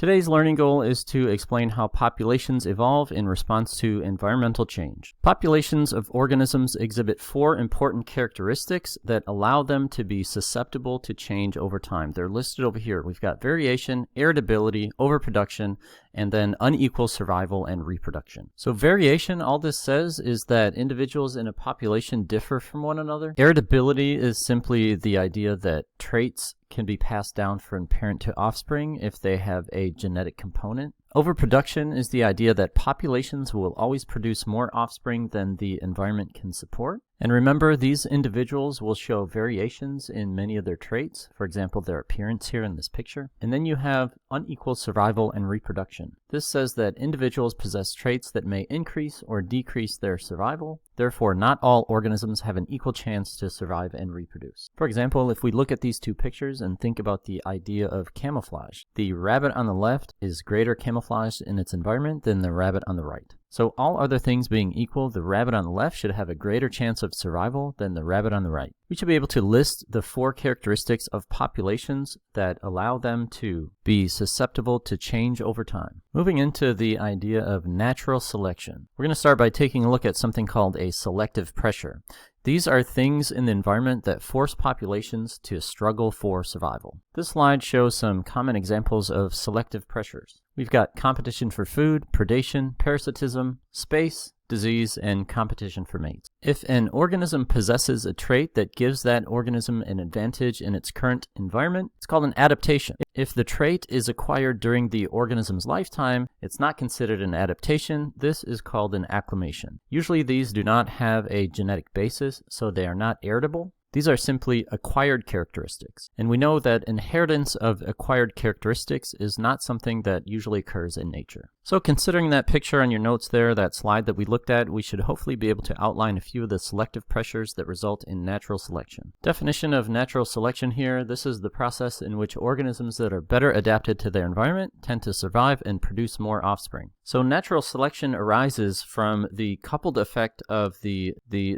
Today's learning goal is to explain how populations evolve in response to environmental change. Populations of organisms exhibit 4 important characteristics that allow them to be susceptible to change over time. They're listed over here. We've got variation, irritability, overproduction, and then unequal survival and reproduction. So variation, all this says is that individuals in a population differ from one another. Irritability is simply the idea that traits can be passed down from parent to offspring if they have a genetic component. Overproduction is the idea that populations will always produce more offspring than the environment can support. And remember, these individuals will show variations in many of their traits, for example, their appearance here in this picture. And then you have unequal survival and reproduction. This says that individuals possess traits that may increase or decrease their survival. Therefore, not all organisms have an equal chance to survive and reproduce. For example, if we look at these 2 pictures and think about the idea of camouflage, the rabbit on the left is greater camouflage in its environment than the rabbit on the right. So all other things being equal, the rabbit on the left should have a greater chance of survival than the rabbit on the right. We should be able to list the 4 characteristics of populations that allow them to be susceptible to change over time. Moving into the idea of natural selection, we're going to start by taking a look at something called a selective pressure. These are things in the environment that force populations to struggle for survival. This slide shows some common examples of selective pressures. We've got competition for food, predation, parasitism, space, disease, and competition for mates. If an organism possesses a trait that gives that organism an advantage in its current environment, it's called an adaptation. If the trait is acquired during the organism's lifetime, it's not considered an adaptation. This is called an acclimation. Usually these do not have a genetic basis, so they are not heritable. These are simply acquired characteristics. And we know that inheritance of acquired characteristics is not something that usually occurs in nature. So considering that picture on your notes there, that slide that we looked at, we should hopefully be able to outline a few of the selective pressures that result in natural selection. Definition of natural selection here, this is the process in which organisms that are better adapted to their environment tend to survive and produce more offspring. So natural selection arises from the coupled effect of the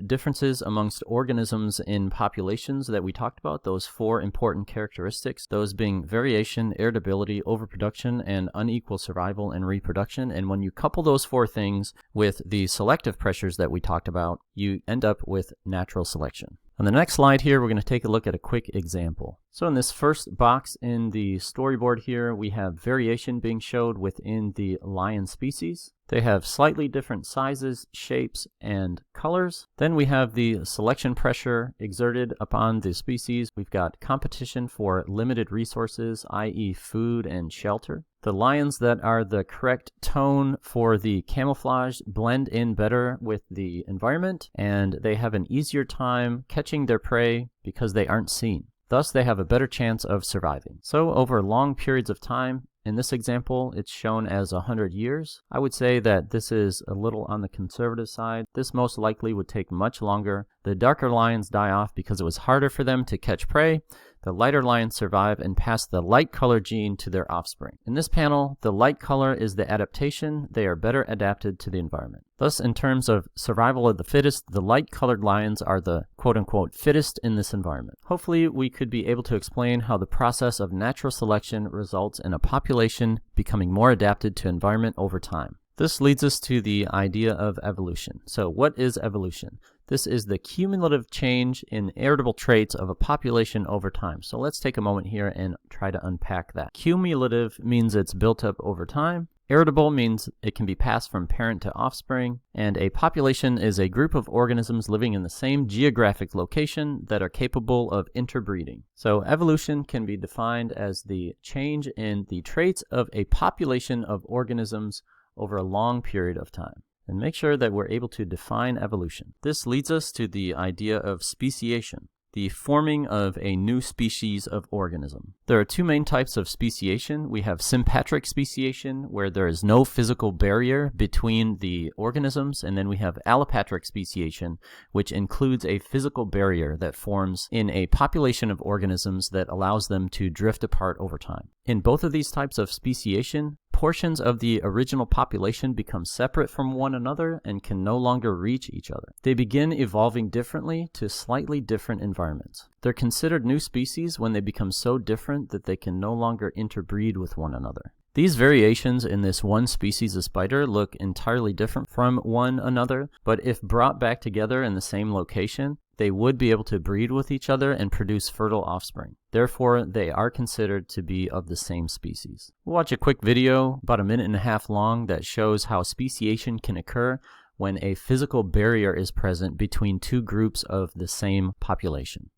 differences amongst organisms in populations that we talked about, those 4 important characteristics, those being variation, irritability, overproduction, and unequal survival and reproduction. And when you couple those 4 things with the selective pressures that we talked about, you end up with natural selection. On the next slide here, we're going to take a look at a quick example. So in this first box in the storyboard here, we have variation being showed within the lion species. They have slightly different sizes, shapes, and colors. Then we have the selection pressure exerted upon the species. We've got competition for limited resources, i.e. food and shelter. The lions that are the correct tone for the camouflage blend in better with the environment, and they have an easier time catching their prey because they aren't seen. Thus, they have a better chance of surviving. So over long periods of time, in this example, it's shown as 100 years. I would say that this is a little on the conservative side. This most likely would take much longer. The darker lions die off because it was harder for them to catch prey. The lighter lions survive and pass the light color gene to their offspring. In this panel, the light color is the adaptation. They are better adapted to the environment. Thus, in terms of survival of the fittest, the light-colored lions are the quote-unquote fittest in this environment. Hopefully, we could be able to explain how the process of natural selection results in a population becoming more adapted to environment over time. This leads us to the idea of evolution. So what is evolution? This is the cumulative change in heritable traits of a population over time. So let's take a moment here and try to unpack that. Cumulative means it's built up over time. Heritable means it can be passed from parent to offspring. And a population is a group of organisms living in the same geographic location that are capable of interbreeding. So evolution can be defined as the change in the traits of a population of organisms over a long period of time. And make sure that we're able to define evolution. This leads us to the idea of speciation, the forming of a new species of organism. There are 2 main types of speciation. We have sympatric speciation, where there is no physical barrier between the organisms, and then we have allopatric speciation, which includes a physical barrier that forms in a population of organisms that allows them to drift apart over time. In both of these types of speciation, portions of the original population become separate from one another and can no longer reach each other. They begin evolving differently to slightly different environments. They're considered new species when they become so different that they can no longer interbreed with one another. These variations in this one species of spider look entirely different from one another, but if brought back together in the same location, they would be able to breed with each other and produce fertile offspring. Therefore, they are considered to be of the same species. We'll watch a quick video, about 1.5 minutes long, that shows how speciation can occur when a physical barrier is present between two groups of the same population.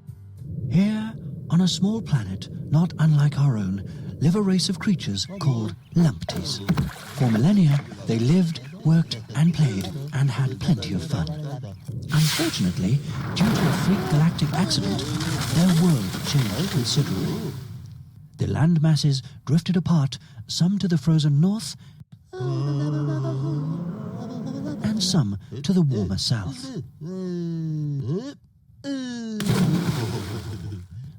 Here, on a small planet not unlike our own, live a race of creatures called Lumpties. For millennia, they lived, worked and played and had plenty of fun. Unfortunately, due to a freak galactic accident, their world changed considerably. The land masses drifted apart, some to the frozen north and some to the warmer south.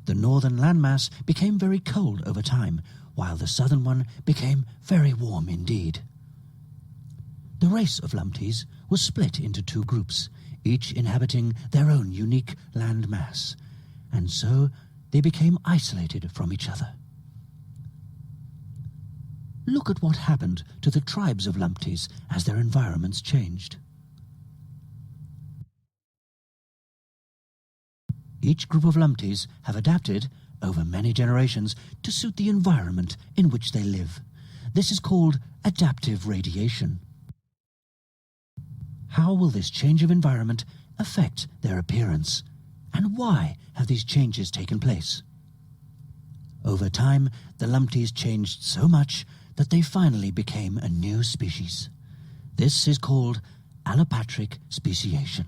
The northern landmass became very cold over time, while the southern one became very warm indeed. The race of Lumpties was split into two groups, each inhabiting their own unique land mass, and so they became isolated from each other. Look at what happened to the tribes of Lumpties as their environments changed. Each group of Lumpties have adapted, over many generations, to suit the environment in which they live. This is called adaptive radiation. How will this change of environment affect their appearance? And why have these changes taken place? Over time, the Lumpties changed so much that they finally became a new species. This is called allopatric speciation.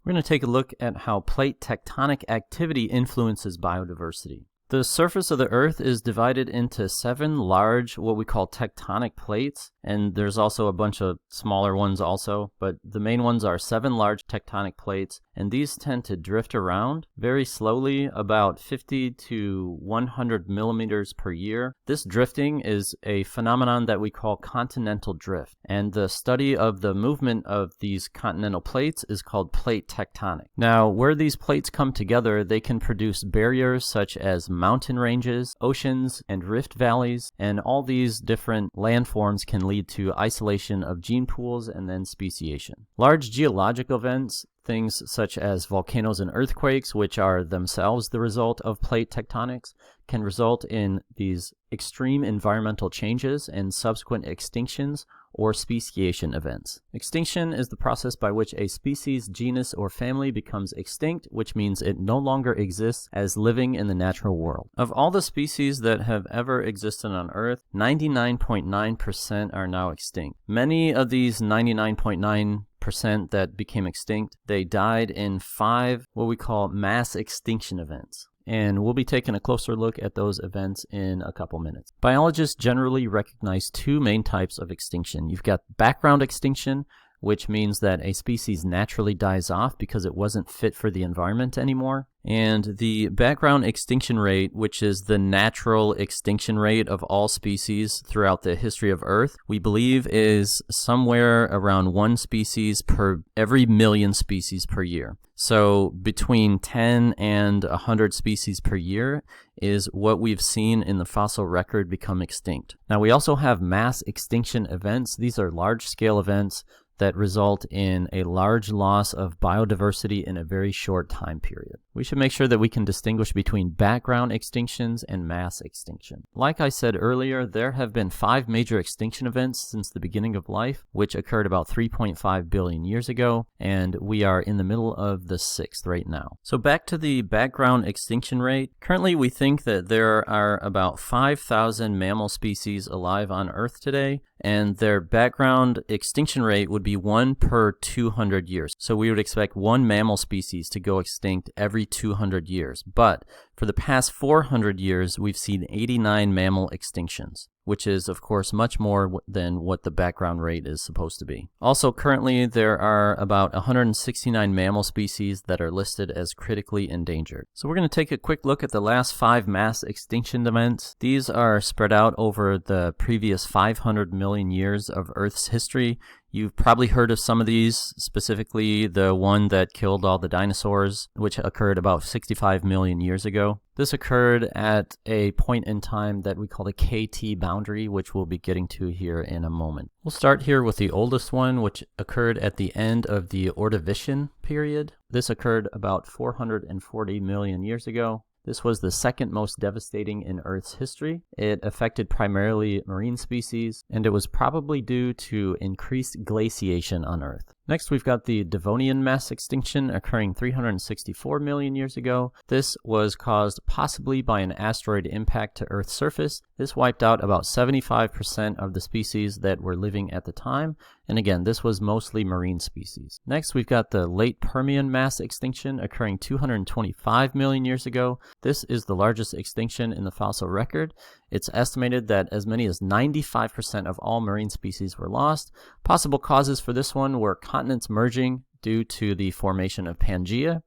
We're going to take a look at how plate tectonic activity influences biodiversity. The surface of the Earth is divided into 7 large, what we call tectonic plates, and there's also a bunch of smaller ones also, but the main ones are 7 large tectonic plates, and these tend to drift around very slowly, about 50 to 100 millimeters per year. This drifting is a phenomenon that we call continental drift, and the study of the movement of these continental plates is called plate tectonic. Now, where these plates come together, they can produce barriers such as mountain ranges, oceans, and rift valleys, and all these different landforms can lead to isolation of gene pools and then speciation. Large geological events, things such as volcanoes and earthquakes, which are themselves the result of plate tectonics, can result in these extreme environmental changes and subsequent extinctions or speciation events. Extinction is the process by which a species, genus, or family becomes extinct, which means it no longer exists as living in the natural world. Of all the species that have ever existed on Earth, 99.9% are now extinct. Many of these 99.9% that became extinct, they died in 5 what we call mass extinction events. And we'll be taking a closer look at those events in a couple minutes. Biologists generally recognize 2 main types of extinction. You've got background extinction, which means that a species naturally dies off because it wasn't fit for the environment anymore. And the background extinction rate, which is the natural extinction rate of all species throughout the history of Earth, we believe is somewhere around 1 species per every million species per year. So between 10 and 100 species per year is what we've seen in the fossil record become extinct. Now we also have mass extinction events. These are large-scale events that result in a large loss of biodiversity in a very short time period. We should make sure that we can distinguish between background extinctions and mass extinction. Like I said earlier, there have been 5 major extinction events since the beginning of life, which occurred about 3.5 billion years ago, and we are in the middle of the 6th right now. So back to the background extinction rate. Currently, we think that there are about 5,000 mammal species alive on Earth today, and their background extinction rate would be 1 per 200 years. So we would expect 1 mammal species to go extinct every 200 years. But for the past 400 years, we've seen 89 mammal extinctions, which is, of course, much more than what the background rate is supposed to be. Also, currently, there are about 169 mammal species that are listed as critically endangered. So we're going to take a quick look at the last 5 mass extinction events. These are spread out over the previous 500 million years of Earth's history. You've probably heard of some of these, specifically the one that killed all the dinosaurs, which occurred about 65 million years ago. This occurred at a point in time that we call the KT boundary, which we'll be getting to here in a moment. We'll start here with the oldest one, which occurred at the end of the Ordovician period. This occurred about 440 million years ago. This was the second most devastating in Earth's history. It affected primarily marine species, and it was probably due to increased glaciation on Earth. Next, we've got the Devonian mass extinction occurring 364 million years ago. This was caused possibly by an asteroid impact to Earth's surface. This wiped out about 75% of the species that were living at the time. And again, this was mostly marine species. Next, we've got the late Permian mass extinction occurring 225 million years ago. This is the largest extinction in the fossil record. It's estimated that as many as 95% of all marine species were lost. Possible causes for this one were continents merging due to the formation of Pangaea,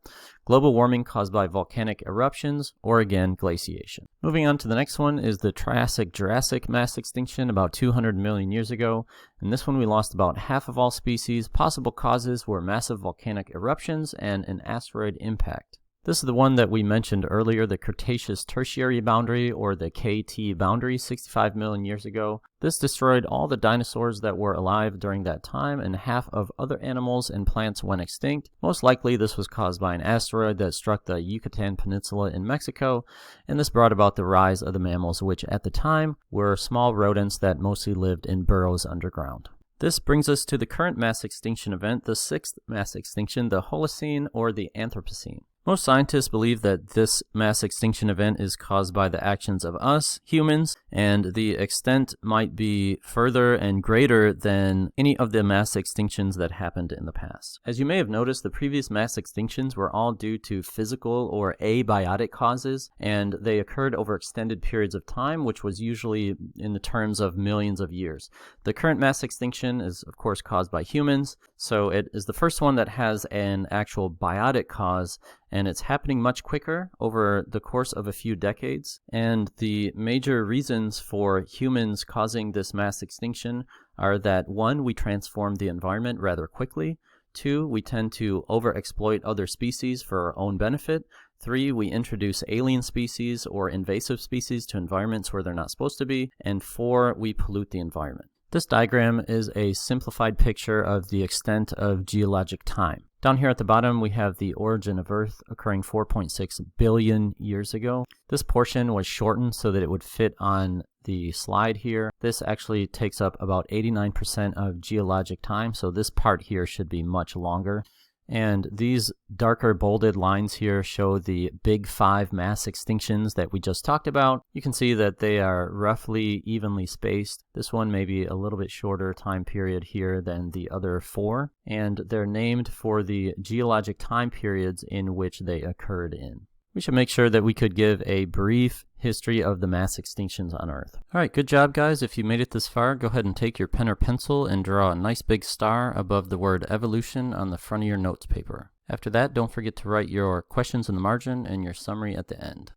global warming caused by volcanic eruptions, or again, glaciation. Moving on to the next one is the Triassic-Jurassic mass extinction about 200 million years ago. In this one, we lost about half of all species. Possible causes were massive volcanic eruptions and an asteroid impact. This is the one that we mentioned earlier, the Cretaceous-Tertiary boundary, or the KT boundary, 65 million years ago. This destroyed all the dinosaurs that were alive during that time, and half of other animals and plants went extinct. Most likely this was caused by an asteroid that struck the Yucatan Peninsula in Mexico, and this brought about the rise of the mammals, which at the time were small rodents that mostly lived in burrows underground. This brings us to the current mass extinction event, the sixth mass extinction, the Holocene or the Anthropocene. Most scientists believe that this mass extinction event is caused by the actions of us, humans, and the extent might be further and greater than any of the mass extinctions that happened in the past. As you may have noticed, the previous mass extinctions were all due to physical or abiotic causes, and they occurred over extended periods of time, which was usually in the terms of millions of years. The current mass extinction is, of course, caused by humans, so it is the first one that has an actual biotic cause, and it's happening much quicker over the course of a few decades. And the major reasons for humans causing this mass extinction are that 1, we transform the environment rather quickly. 2, we tend to overexploit other species for our own benefit. 3, we introduce alien species or invasive species to environments where they're not supposed to be. And 4, we pollute the environment. This diagram is a simplified picture of the extent of geologic time. Down here at the bottom, we have the origin of Earth occurring 4.6 billion years ago. This portion was shortened so that it would fit on the slide here. This actually takes up about 89% of geologic time, so this part here should be much longer. And these darker bolded lines here show the big 5 mass extinctions that we just talked about. You can see that they are roughly evenly spaced. This one may be a little bit shorter time period here than the other 4, and they're named for the geologic time periods in which they occurred in. We should make sure that we could give a brief history of the mass extinctions on Earth. All right, good job, guys. If you made it this far, go ahead and take your pen or pencil and draw a nice big star above the word evolution on the front of your notes paper. After that, don't forget to write your questions in the margin and your summary at the end.